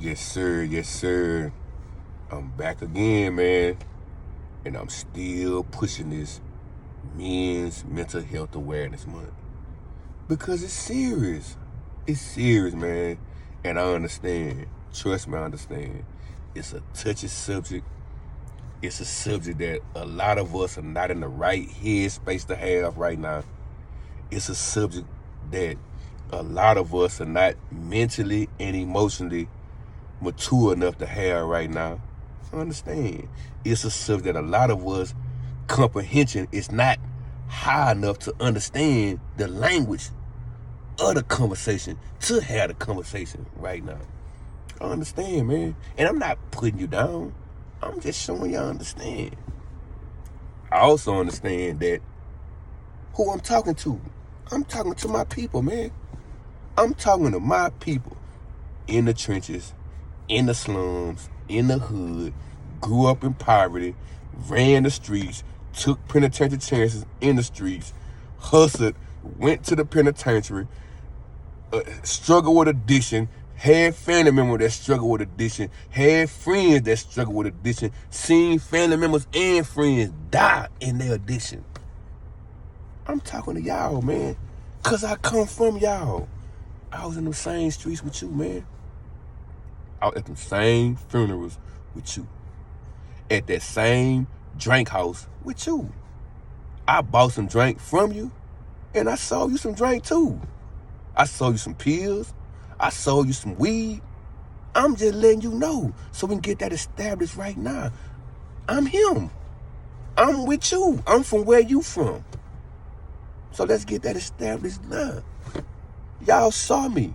Yes, sir. Yes, sir. I'm back again, man. And I'm still pushing this Men's Mental Health Awareness Month. Because it's serious. It's serious, man. And I understand. Trust me, I understand. It's a touchy subject. It's a subject that a lot of us are not in the right headspace to have right now. It's a subject that a lot of us are not mentally and emotionally mature enough to have right now. I understand. It's a subject that a lot of us comprehension is not high enough to understand the language of the conversation to have the conversation right now. I understand, man. And I'm not putting you down. I'm just showing you I understand. I also understand that who I'm talking to my people, man. I'm talking to my people in the trenches, in the slums, in the hood, grew up in poverty, ran the streets, took penitentiary chances in the streets, hustled, went to the penitentiary, struggled with addiction, had family members that struggle with addiction, had friends that struggle with addiction, seen family members and friends die in their addiction. I'm talking to y'all, man, because I come from y'all. I was in the same streets with you, man. I was at the same funerals with you. At that same drink house with you. I bought some drink from you, and I sold you some drink too. I sold you some pills. I sold you some weed. I'm just letting you know so we can get that established right now. I'm him. I'm with you. I'm from where you from. So let's get that established now. Y'all saw me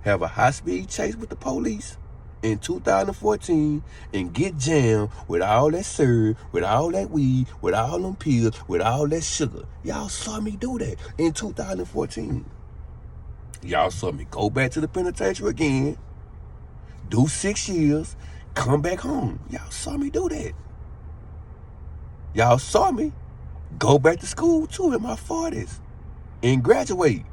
have a high-speed chase with the police in 2014 and get jammed with all that syrup, with all that weed, with all them pills, with all that sugar. Y'all saw me do that in 2014. Y'all saw me go back to the penitentiary again, do 6 years, come back home. Y'all saw me do that. Y'all saw me go back to school too in my 40s and graduate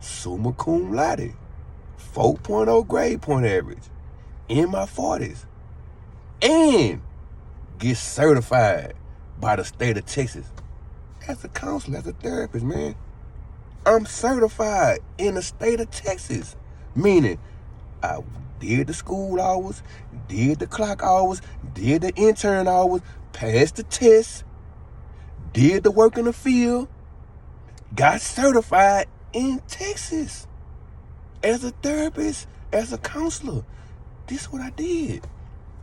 summa cum laude, 4.0 grade point average in my 40s and get certified by the state of Texas as a counselor, as a therapist, man. I'm certified in the state of Texas, meaning I did the school hours, did the clock hours, did the intern hours, passed the test, did the work in the field, got certified in Texas as a therapist, as a counselor. This is what I did.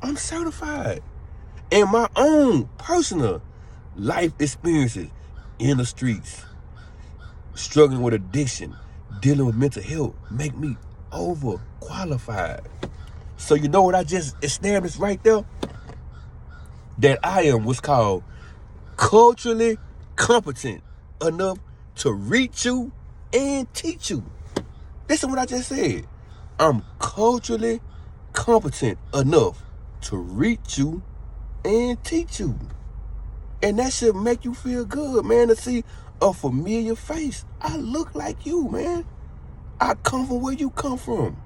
I'm certified. And my own personal life experiences in the streets, struggling with addiction, dealing with mental health, make me overqualified. So you know what I just established right there? That I am what's called culturally competent enough to reach you and teach you. Listen what I just said. I'm culturally competent enough to reach you and teach you. And that should make you feel good, man, to see a familiar face. I look like you, man. I come from where you come from.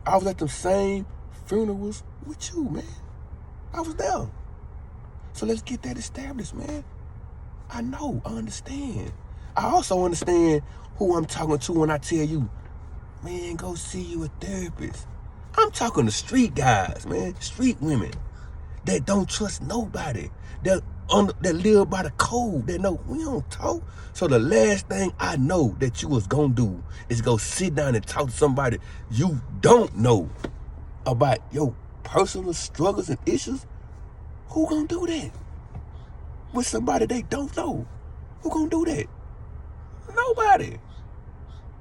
I was at the same funerals with you, man. I was there. So let's get that established, man. I know, I understand. I also understand who I'm talking to when I tell you, man, go see you a therapist. I'm talking to street guys, man, street women that don't trust nobody, that live by the code, that know we don't talk. So the last thing I know that you was gonna do is go sit down and talk to somebody you don't know about your personal struggles and issues. Who gonna do that? With somebody they don't know. Who gonna do that? Nobody.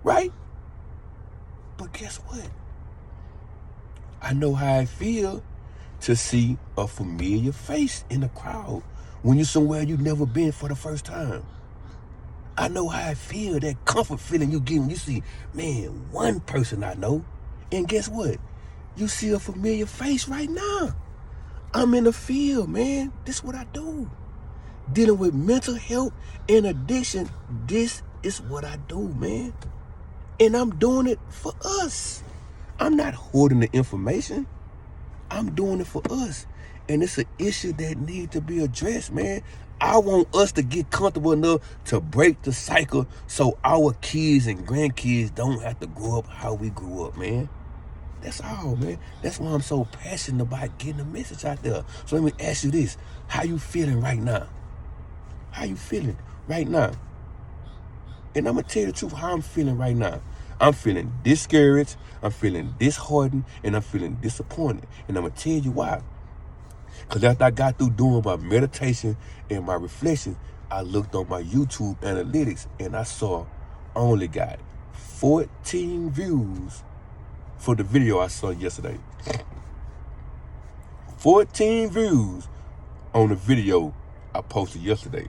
Right? But guess what? I know how I feel to see a familiar face in the crowd when you're somewhere you've never been for the first time. I know how I feel, that comfort feeling you get when you see, man, one person I know. And guess what? You see a familiar face right now. I'm in the field, man. This is what I do. Dealing with mental health and addiction, this is what I do, man. And I'm doing it for us. I'm not hoarding the information. I'm doing it for us. And it's an issue that needs to be addressed, man. I want us to get comfortable enough to break the cycle so our kids and grandkids don't have to grow up how we grew up, man. That's all, man. That's why I'm so passionate about getting the message out there. So let me ask you this. How you feeling right now? How you feeling right now? And I'm going to tell you the truth how I'm feeling right now. I'm feeling discouraged, I'm feeling disheartened, and I'm feeling disappointed. And I'm going to tell you why. Because after I got through doing my meditation and my reflection, I looked on my YouTube analytics and I saw I only got 14 views for the video I saw yesterday. 14 views on the video I posted yesterday.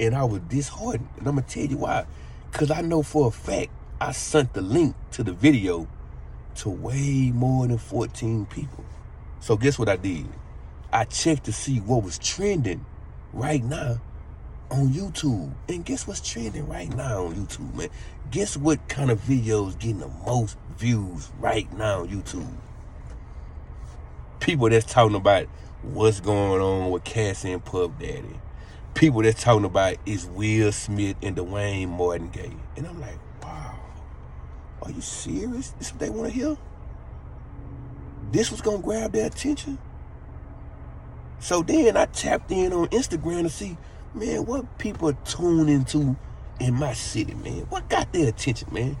And I was disheartened. And I'm going to tell you why. Because I know for a fact I sent the link to the video to way more than 14 people. So guess what I did? I checked to see what was trending right now on YouTube. And guess what's trending right now on YouTube, man? Guess what kind of videos getting the most views right now on YouTube? People that's talking about what's going on with Cassie and Puff Daddy. People that's talking about is Will Smith and Dwayne Martin gay. And I'm like, wow, are you serious? This is what they want to hear? This was going to grab their attention? So then I tapped in on Instagram to see, man, what people tune into in my city, man. What got their attention, man?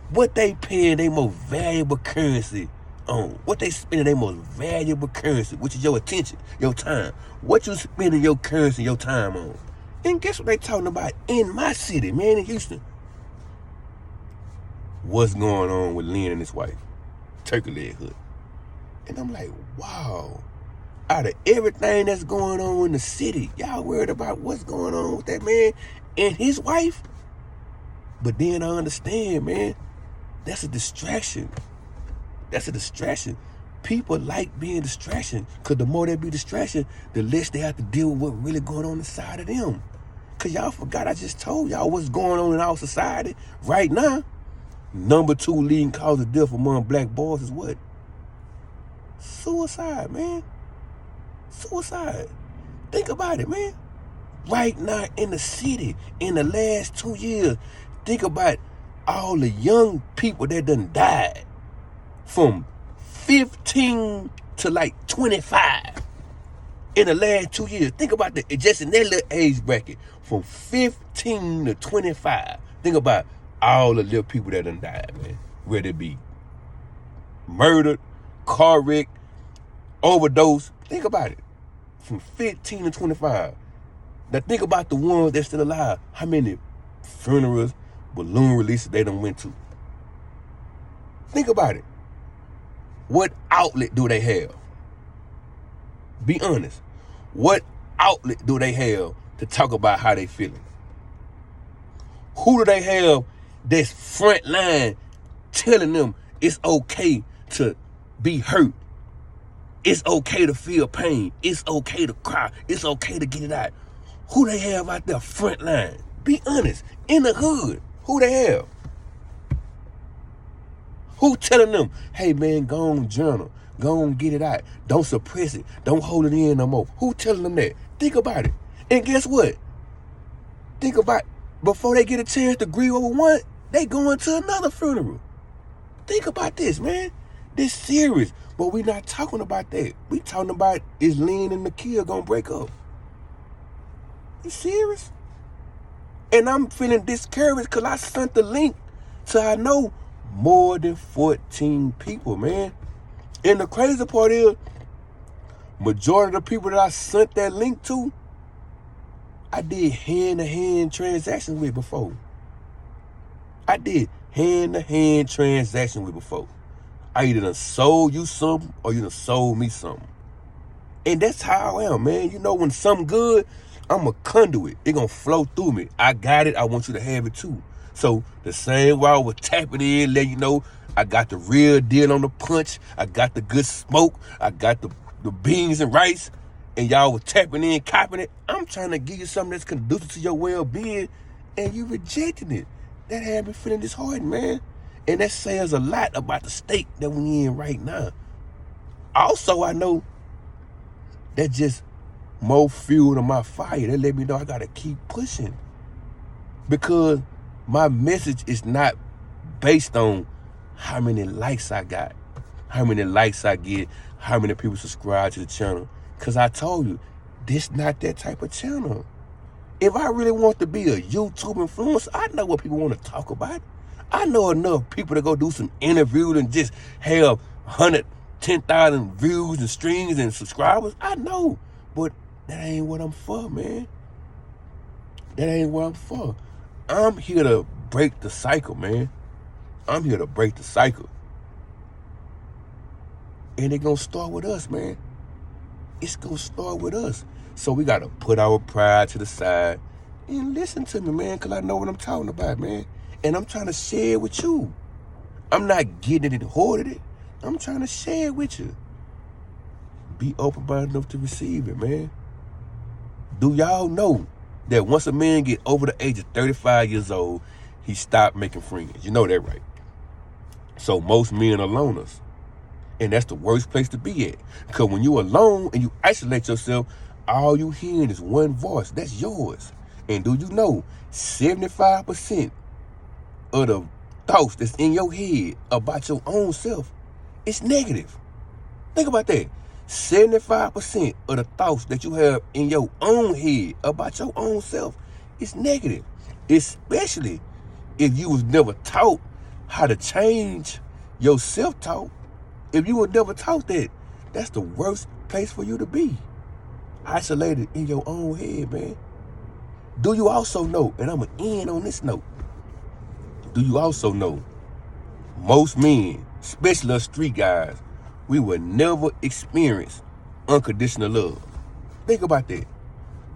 What they paying their most valuable currency on? What they spending their most valuable currency, which is your attention, your time. What you spending your currency, your time on? And guess what they talking about in my city, man, in Houston? What's going on with Lynn and his wife? Turkey Leg Hood. And I'm like, wow. Out of everything that's going on in the city, y'all worried about what's going on with that man and his wife? But then I understand, man, that's a distraction. That's a distraction. People like being distraction because the more they be distraction, the less they have to deal with what's really going on inside of them. Because y'all forgot I just told y'all what's going on in our society right now. Number 2 leading cause of death among black boys is what? Suicide, man. Suicide. Think about it, man. Right now in the city, in the last 2 years, think about all the young people that done died from 15 to like 25 in the last 2 years. Think about that, just in that little age bracket, from 15 to 25. Think about all the little people that done died, man. Whether it be murdered, car wreck, overdose. Think about it. From 15 to 25. Now think about the ones that's still alive. How many funerals, balloon releases they done went to? Think about it. What outlet do they have? Be honest. What outlet do they have to talk about how they feeling? Who do they have that's front line telling them it's okay to be hurt? It's okay to feel pain. It's okay to cry. It's okay to get it out. Who they have out there front line? Be honest. In the hood, who they have? Who telling them, hey man, go on journal. Go on get it out. Don't suppress it. Don't hold it in no more. Who telling them that? Think about it. And guess what? Think about before they get a chance to grieve over one, they going to another funeral. Think about this, man. This serious. But we not talking about that. We talking about is Lynn and Nakia gonna break up? You serious? And I'm feeling discouraged because I sent the link to I know more than 14 people, man. And the crazy part is, majority of the people that I sent that link to, I did hand-to-hand transactions with before. I did hand-to-hand transactions with before. I either done sold you something or you done sold me something. And that's how I am, man. You know, when something good, I'm a conduit. It gonna flow through me. I got it. I want you to have it too. So the same way I was tapping in, letting you know I got the real deal on the punch. I got the good smoke. I got the beans and rice. And y'all was tapping in, copping it. I'm trying to give you something that's conducive to your well-being, and you rejecting it. That had me feeling disheartened, man. And that says a lot about the state that we in right now. Also, I know that just more fuel to my fire. That let me know I gotta keep pushing. Because my message is not based on how many likes I got, how many likes I get, how many people subscribe to the channel. Because I told you, this not that type of channel. If I really want to be a YouTube influencer, I know what people want to talk about. I know enough people to go do some interviews and just have 110,000 views and streams and subscribers. I know, but that ain't what I'm for, man. That ain't what I'm for. I'm here to break the cycle, man. I'm here to break the cycle. And it's gonna start with us, man. It's gonna start with us. So we gotta put our pride to the side and listen to me, man, because I know what I'm talking about, man. And I'm trying to share it with you. I'm not getting it and hoarding it. I'm trying to share it with you. Be open-minded enough to receive it, man. Do y'all know that once a man get over the age of 35 years old, he stopped making friends? You know that, right? So most men are loners. And that's the worst place to be at. Because when you're alone and you isolate yourself, all you hearing is one voice. That's yours. And do you know 75% of the thoughts that's in your head about your own self is negative? Think about that. 75% of the thoughts that you have in your own head about your own self is negative. Especially if you was never taught how to change your self-talk. If you were never taught that, that's the worst place for you to be. Isolated in your own head, man. Do you also know, and I'm going to end on this note, do you also know most men, especially us street guys, we will never experience unconditional love? Think about that.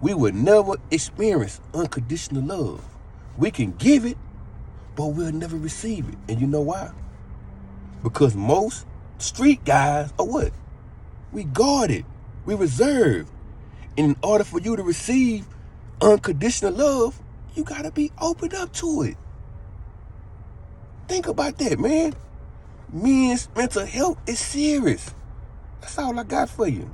We will never experience unconditional love. We can give it, but we'll never receive it. And you know why? Because most street guys are what? We guarded. We reserved. And in order for you to receive unconditional love, you got to be open up to it. Think about that, man. Men's mental health is serious. That's all I got for you.